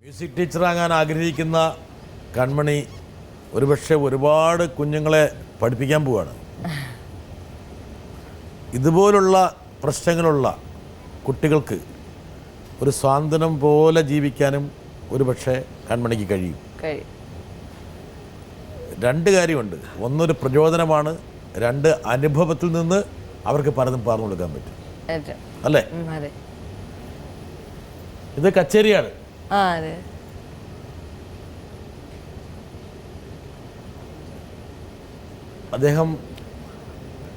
Music ടീച്ചറാകാൻ ആഗ്രഹിക്കുന്ന കൺമണി ഒരുപക്ഷെ ഒരുപാട് കുഞ്ഞുങ്ങളെ പഠിപ്പിക്കാൻ പോവാണ്. ഇതുപോലുള്ള പ്രശ്നങ്ങളുള്ള കുട്ടികൾക്ക് ഒരു സ്വാതന്ത്ര്യം പോലെ ജീവിക്കാനും ഒരുപക്ഷെ കൺമണിക്ക് കഴിയും. രണ്ട് കാര്യമുണ്ട്. ഒന്നൊരു പ്രചോദനമാണ്, രണ്ട് അനുഭവത്തിൽ നിന്ന് അവർക്ക് പലതും പറഞ്ഞു കൊടുക്കാൻ പറ്റും. അല്ലേ? ഇത് കച്ചേരിയാണ്. അദ്ദേഹം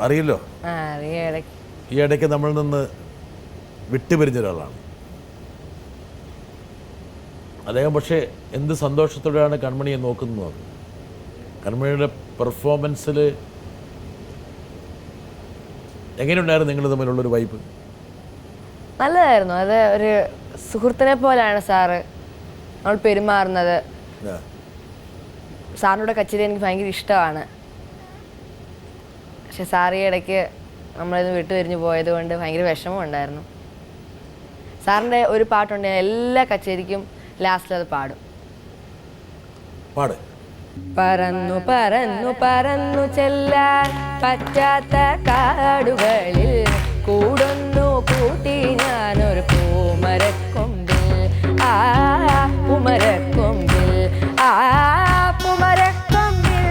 അറിയില്ലോ, ഈ ഇടയ്ക്ക് നമ്മളിൽ നിന്ന് വിട്ടുപിരിഞ്ഞ ഒരാളാണ് അദ്ദേഹം. പക്ഷേ എന്ത് സന്തോഷത്തോടെയാണ് കൺമണിയെ നോക്കുന്നത്. കൺമണിയുടെ പെർഫോമൻസിൽ എങ്ങനെയുണ്ടായിരുന്നു നിങ്ങൾ തമ്മിലുള്ളൊരു വൈബ്? നല്ലതായിരുന്നു. അത് ഒരു സുഹൃത്തിനെ പോലെയാണ് സാറ് നമ്മൾ പെരുമാറുന്നത്. സാറിനോട് കച്ചേരി എനിക്ക് ഭയങ്കര ഇഷ്ടമാണ്. പക്ഷെ സാറ് ഈ ഇടയ്ക്ക് നമ്മളിന്ന് വിട്ടുപിരിഞ്ഞു പോയത് കൊണ്ട് ഭയങ്കര വിഷമമുണ്ടായിരുന്നു. സാറിൻ്റെ ഒരു പാട്ടുണ്ട്, എല്ലാ കച്ചേരിക്കും ലാസ്റ്റിൽ അത് പാടും. പറന്നു പറന്നു പറന്നു ചെല്ലാൻ പറ്റാത്ത കാടുകളിൽ കൂടൊന്നു കൂട്ടി ഞാനൊരു പൂമരക്കൊമ്പിൽ, ആ പൂമരക്കൊമ്പിൽ, ആ പൂമരക്കൊമ്പിൽ.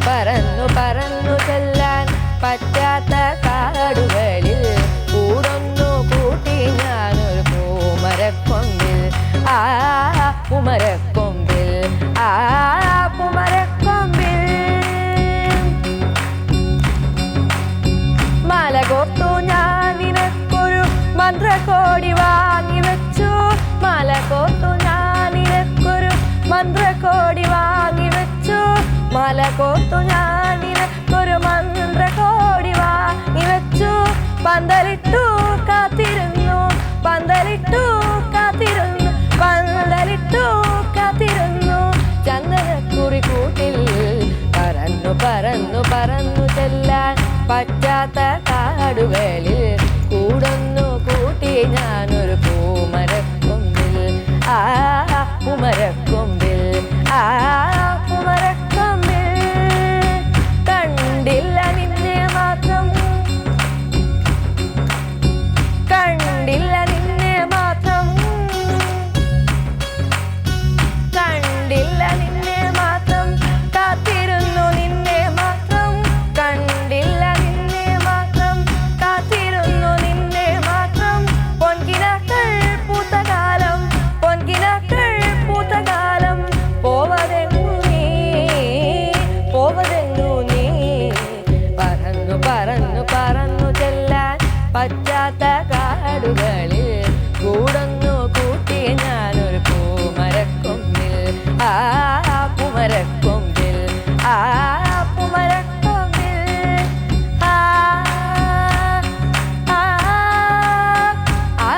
പറന്നു പറന്നു പറന്നു ചെല്ലാൻ പറ്റാത്ത കാടുകളിൽ കൂടൊന്നു കൂട്ടി ഞാനൊരു പൂമരക്കൊമ്പിൽ, ആ പൂമരക്കൊമ്പിൽ, ആ പൂമരക്കൊമ്പിൽ. മാല കോർത്തു ഞാൻ നിനക്കൊരു മന്ത്രകോടി വാങ്ങി വെച്ചു, മാല കോർത്തു ഞാൻ നിനക്കൊരു മന്ത്രകോടി വാങ്ങി വെച്ചു, മാല കോർത്തു ഞാൻ നിനക്കൊരു മന്ത്രകോടി വാങ്ങി വെച്ചു. പന്തലിട്ടു കാത്തിരുന്നു, പന്തലിട്ടു കാത്തിരുന്നു, പന്തലിട്ടു കാത്തിരുന്നു ചന്ദനക്കുറി കൂട്ടിൽ. പറന്നു പറന്നു പറന്നു ചെല്ലാൻ പറ്റാത്ത കാടുകളിൽ കൂടൊന്നു കൂട്ടി ഞാനൊരു പൂമരക്കൊമ്പിൽ, ആ പൂമരക്കൊമ്പിൽ, ആ പൂമരക്കൊമ്പിൽ. കണ്ടില്ല നിന്നെ മാത്രം, കണ്ടില്ല നിന്നെ മാത്രം, കണ്ടില്ല നിന്നെ മാത്രം, കാത്തിരുന്നു നിന്നെ മാത്രം, കണ്ടില്ല നിന്നെ മാത്രം, കാത്തിരുന്നു നിന്നെ മാത്രം. പൊൻകിനാക്കൾ പൂത്ത കാലം, പൊൻകിനാക്കൾ പൂത്ത കാലം, പോവതെങ്ങു നീ, പോവതെങ്ങു നീ. പറന്നു പറന്നു പറന്നു ചെല്ലാൻ പറ്റാത്ത കാടുകളിൽ കൂടൊന്നു കൂട്ടി ഞാനൊരു പൂമരക്കൊമ്പിൽ, ആ പൂമരക്കൊമ്പിൽ, ആ പൂമരക്കൊമ്പിൽ. ആ ആ ആ ആ.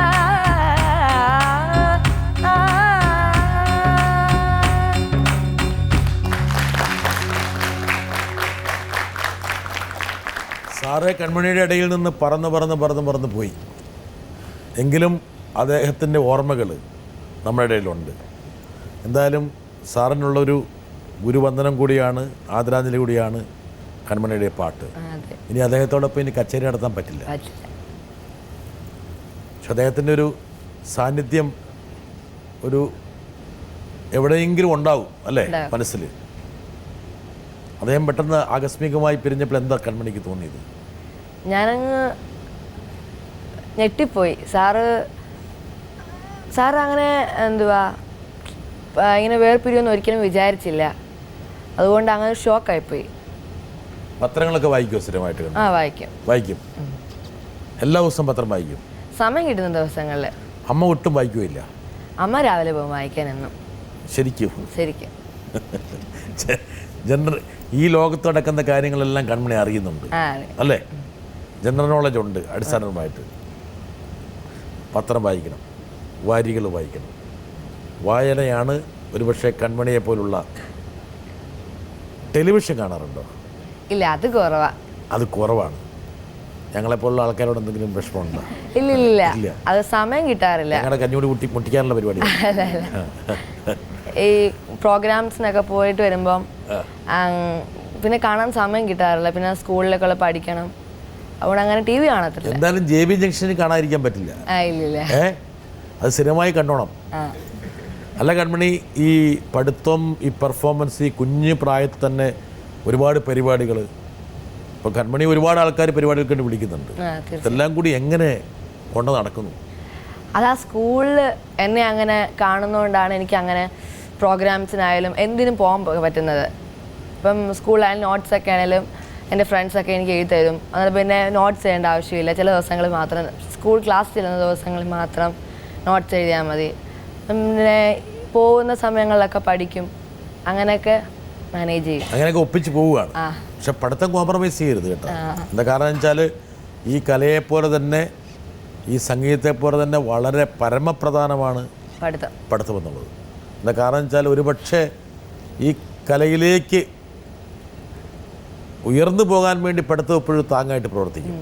സാറ് കൺമണിയുടെ ഇടയിൽ നിന്ന് പറന്ന് പറന്ന് പറന്ന് പറന്ന് പോയി. എങ്കിലും അദ്ദേഹത്തിൻ്റെ ഓർമ്മകൾ നമ്മുടെ ഇടയിലുണ്ട്. എന്തായാലും സാറിനുള്ളൊരു ഗുരുവന്ദനം കൂടിയാണ്, ആദരാഞ്ജലി കൂടിയാണ് കൺമണിയുടെ പാട്ട്. ഇനി അദ്ദേഹത്തോടൊപ്പം ഇനി കച്ചേരി നടത്താൻ പറ്റില്ല. പക്ഷെ അദ്ദേഹത്തിൻ്റെ ഒരു സാന്നിധ്യം ഒരു എവിടെയെങ്കിലും ഉണ്ടാവും അല്ലേ മനസ്സിൽ. അദ്ദേഹം പെട്ടെന്ന് ആകസ്മികമായി പിരിഞ്ഞപ്പോൾ എന്താ കൺമണിക്ക് തോന്നിയത്? ഞാനങ്ങ് ഞെട്ടിപ്പോയി. സാറ് അങ്ങനെ എന്തുവാ ഇങ്ങനെ വേർപിരിയൊന്നും ഒരിക്കലും വിചാരിച്ചില്ല. അതുകൊണ്ട് അങ്ങനെ ഷോക്കായിപ്പോയി. പത്രങ്ങളൊക്കെ വായിക്കുമോ സ്ഥിരമായിട്ട്? വായിക്കും. എല്ലാ ദിവസവും പത്രം വായിക്കും? സമയം കിട്ടുന്ന ദിവസങ്ങളിൽ. അമ്മ ഒട്ടും വായിക്കുകയില്ല? അമ്മ രാവിലെ പോകും വായിക്കാൻ എന്നും. ശരിക്കും ശരിക്കും ഈ ലോകത്ത് നടക്കുന്ന കാര്യങ്ങളെല്ലാം കൺമണി അറിയുന്നുണ്ട് അല്ലേ? ജനറൽ നോളജ് ഉണ്ട്. അടിസ്ഥാനപരമായിട്ട് പത്രം വായിക്കണം, വാരികൾ വായിക്കണം. വായനയാണ് ഒരുപക്ഷെ കൺമണിയെ പോലുള്ള. ടെലിവിഷൻ കാണാറുണ്ടോ? ഇല്ല, അത് കുറവാണ്. അത് കുറവാണ്. ഞങ്ങളെപ്പോലുള്ള ആൾക്കാരോട് എന്തെങ്കിലും വിഷമമുണ്ടോ? ഇല്ല അത് സമയം കിട്ടാറില്ല. ഞങ്ങളുടെ കഞ്ഞൂടി മുട്ടിക്കാനുള്ള പരിപാടി. ഈ പ്രോഗ്രാംസിനൊക്കെ പോയിട്ട് വരുമ്പം പിന്നെ കാണാൻ സമയം കിട്ടാറില്ല. പിന്നെ സ്കൂളിലൊക്കെ പഠിക്കണം, അതുകൊണ്ട് അങ്ങനെ TV കാണത്തില്ല. എന്തായാലും JB ജംഗ്ഷനിൽ കാണാതിരിക്കാൻ പറ്റില്ല. ഇല്ല. അത് സ്ഥിരമായി കണ്ടോണം. അല്ല കൺമണി, ഈ പഠിത്തം, ഈ പെർഫോമൻസ്, ഈ കുഞ്ഞു പ്രായത്തിൽ തന്നെ ഒരുപാട് പരിപാടികൾ, ഇപ്പോൾ കൺമണി ഒരുപാട് ആൾക്കാർ പരിപാടികൾ കണ്ട് വിളിക്കുന്നുണ്ട്. ഇതെല്ലാം കൂടി എങ്ങനെ കൊണ്ട് നടക്കുന്നു? അത് ആ സ്കൂളിൽ എന്നെ അങ്ങനെ കാണുന്നതുകൊണ്ടാണ് എനിക്ക് അങ്ങനെ പ്രോഗ്രാംസിനായാലും എന്തിനും പോകാൻ പറ്റുന്നത്. ഇപ്പം സ്കൂളിലായാലും നോട്ട്സൊക്കെ ആണെങ്കിലും എൻ്റെ ഫ്രണ്ട്സൊക്കെ എനിക്ക് എഴുതി തരും. അതുപോലെ പിന്നെ നോട്ട്സ് ചെയ്യേണ്ട ആവശ്യമില്ല. ചില ദിവസങ്ങളിൽ മാത്രം, സ്കൂൾ ക്ലാസ് ചെല്ലുന്ന ദിവസങ്ങളിൽ മാത്രം നോട്ട്സ് എഴുതിയാൽ മതി. പിന്നെ പോകുന്ന സമയങ്ങളിലൊക്കെ പഠിക്കും. അങ്ങനെയൊക്കെ മാനേജ് ചെയ്യും. അങ്ങനെയൊക്കെ ഒപ്പിച്ച് പോവുകയാണ്. പക്ഷെ പഠിത്തം കോംപ്രമൈസ് ചെയ്യരുത് കേട്ടോ. എന്താ കാരണം വെച്ചാൽ ഈ കലയെപ്പോലെ തന്നെ, ഈ സംഗീതത്തെപ്പോലെ തന്നെ വളരെ പരമപ്രധാനമാണ് പഠിത്തം എന്നുള്ളത്. എന്താ കാരണം വെച്ചാൽ ഒരുപക്ഷെ ഈ കലയിലേക്ക് ഉയർന്നു പോകാൻ വേണ്ടി പഠിത്തം എപ്പോഴും താങ്ങായിട്ട് പ്രവർത്തിക്കും.